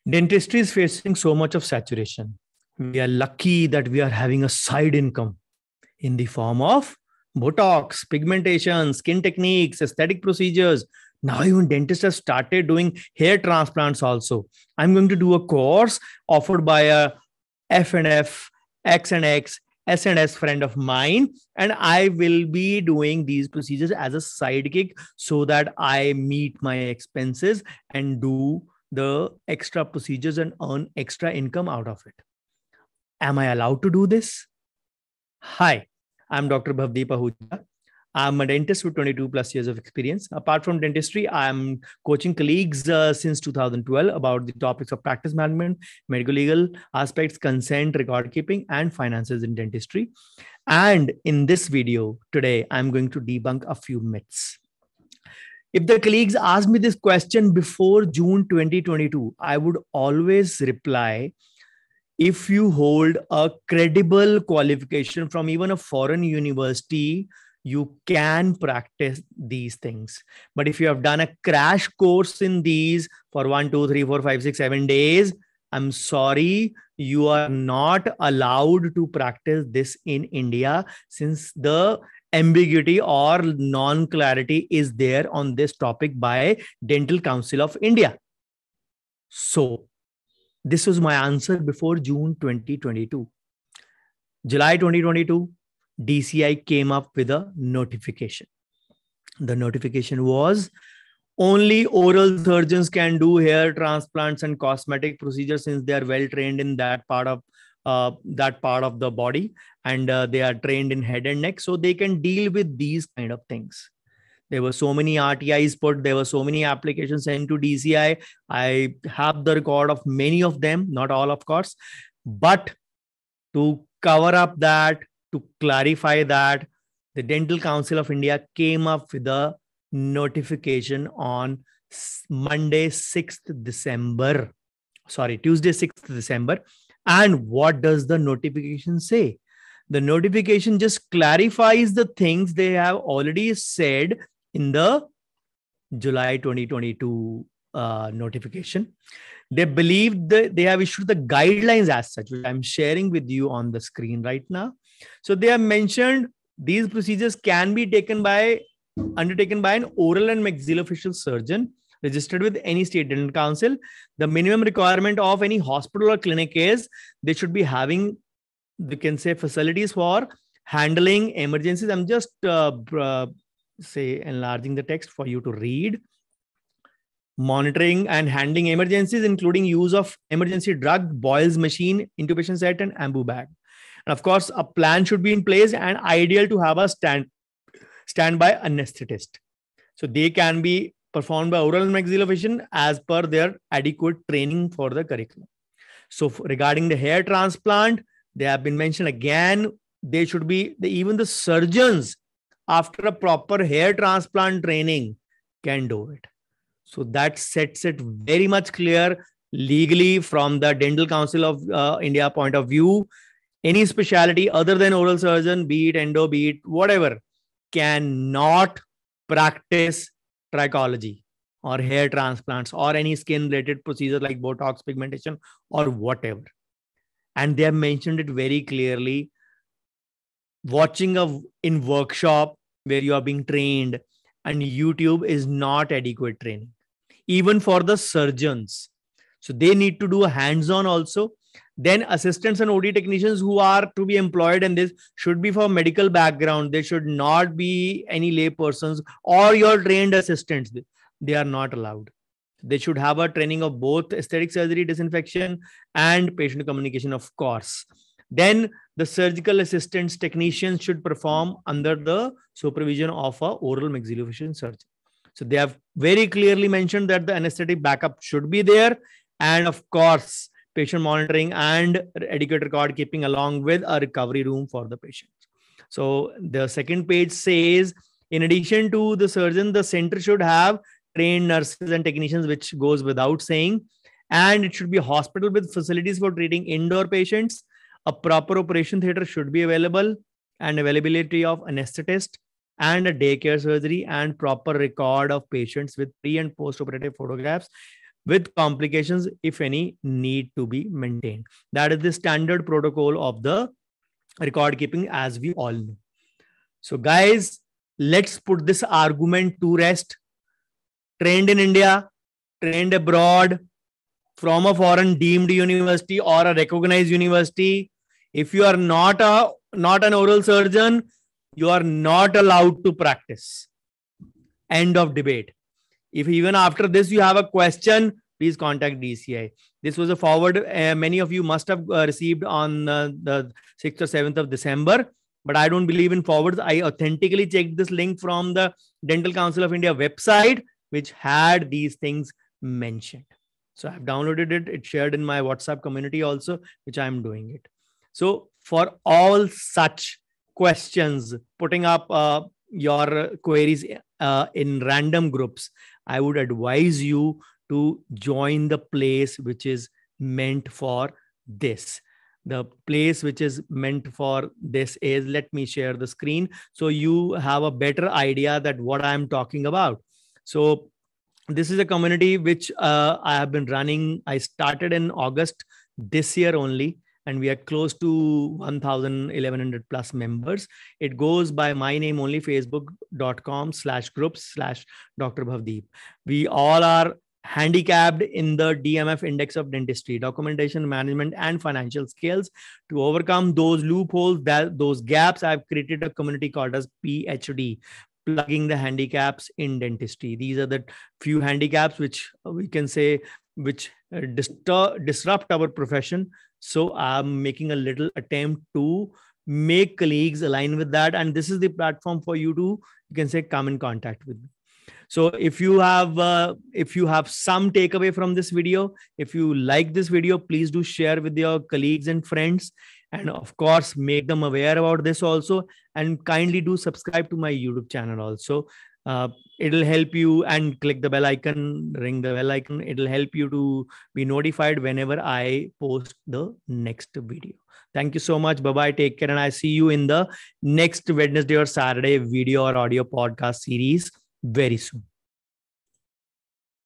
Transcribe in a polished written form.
Dentistry is facing so much of saturation. We are lucky that we are having a side income in the form of Botox, pigmentation, skin techniques, aesthetic procedures. Now even dentists have started doing hair transplants also. I'm going to do a course offered by a F&F, X&X, S&S friend of mine, and I will be doing these procedures as a sidekick so that I meet my expenses and do the extra procedures and earn extra income out of it. Am I allowed to do this? Hi, I'm Dr. Bhavdeep Ahuja. I'm a dentist with 22 plus years of experience. Apart from dentistry, I'm coaching colleagues since 2012 about the topics of practice management, medical legal aspects, consent, record keeping, and finances in dentistry. And in this video today, I'm going to debunk a few myths. If the colleagues asked me this question before June 2022, I would always reply, if you hold a credible qualification from even a foreign university, you can practice these things. But if you have done a crash course in these for 1, 2, 3, 4, 5, 6, 7 days, I'm sorry, you are not allowed to practice this in India, since the ambiguity or non-clarity is there on this topic by Dental Council of India. So this was my answer before June 2022. July 2022, DCI came up with a notification. The notification was only oral surgeons can do hair transplants and cosmetic procedures, since they are well trained in that part of the body, and they are trained in head and neck, so they can deal with these kind of things. There were so many RTIs put, there were so many applications sent to DCI. I have the record of many of them, not all, of course. But to cover up that, to clarify that, the Dental Council of India came up with a notification on Monday, 6th December. Sorry, Tuesday, 6th December. And what does the notification say? The notification just clarifies the things they have already said in the July 2022 notification. They believe that they have issued the guidelines as such, which I'm sharing with you on the screen right now. So they have mentioned these procedures can be undertaken by an oral and maxillofacial surgeon registered with any state dental council. The minimum requirement of any hospital or clinic is they should be having, we can say, facilities for handling emergencies. I'm just enlarging the text for you to read. Monitoring and handling emergencies, including use of emergency drug, Boyle's machine, intubation set, and ambu bag. And of course, a plan should be in place, and ideal to have a standby anesthetist. So they can be performed by oral and maxillofacial as per their adequate training for the curriculum. So regarding the hair transplant, they have been mentioned again. They should be, even the surgeons after a proper hair transplant training can do it. So that sets it very much clear legally from the Dental Council of India point of view. Any specialty other than oral surgeon, be it endo, be it whatever, cannot practice trichology or hair transplants or any skin related procedure like Botox, pigmentation, or whatever. And they have mentioned it very clearly. Watching in workshop where you are being trained and YouTube is not adequate training, even for the surgeons. So they need to do a hands-on also. Then assistants and OD technicians who are to be employed in this should be for medical background. They should not be any lay persons or your trained assistants. They are not allowed. They should have a training of both aesthetic surgery, disinfection, and patient communication, of course. Then the surgical assistants, technicians should perform under the supervision of an oral maxillofacial surgeon. So they have very clearly mentioned that the anesthetic backup should be there. And of course, patient monitoring and adequate record keeping along with a recovery room for the patient. So the second page says, in addition to the surgeon, the center should have trained nurses and technicians, which goes without saying. And it should be a hospital with facilities for treating indoor patients. A proper operation theater should be available, and availability of anesthetist and a daycare surgery, and proper record of patients with pre and post operative photographs with complications, if any, need to be maintained. That is the standard protocol of the record keeping, as we all know. So, guys, let's put this argument to rest. Trained in India, trained abroad, from a foreign deemed university or a recognized university, if you are not an oral surgeon, you are not allowed to practice. End of debate. If even after this you have a question, please contact DCI. This was a forward many of you must have received on the 6th or 7th of December, but I don't believe in forwards. I authentically checked this link from the Dental Council of India website, which had these things mentioned. So I've downloaded it. It's shared in my WhatsApp community also, which I'm doing it. So for all such questions, putting up your queries in random groups, I would advise you to join the place which is meant for this. The place which is meant for this is, let me share the screen so you have a better idea that what I'm talking about. So this is a community which I have been running. I started in August this year only, and we are close to 1,100 plus members. It goes by my name only, facebook.com/groups/Dr. Bhavdeep. We all are handicapped in the DMF index of dentistry, documentation, management, and financial skills. To overcome those loopholes, those gaps, I've created a community called as PhD, plugging the handicaps in dentistry. These are the few handicaps which we can say which disrupt our profession. So I'm making a little attempt to make colleagues align with that, and this is the platform for you to, you can say, come in contact with me. So if you have some takeaway from this video, if you like this video, please do share with your colleagues and friends, and of course make them aware about this also, and kindly do subscribe to my YouTube channel also. It'll help you, and click the bell icon, ring the bell icon. It'll help you to be notified whenever I post the next video. Thank you so much. Bye-bye. Take care. And I see you in the next Wednesday or Saturday video or audio podcast series very soon.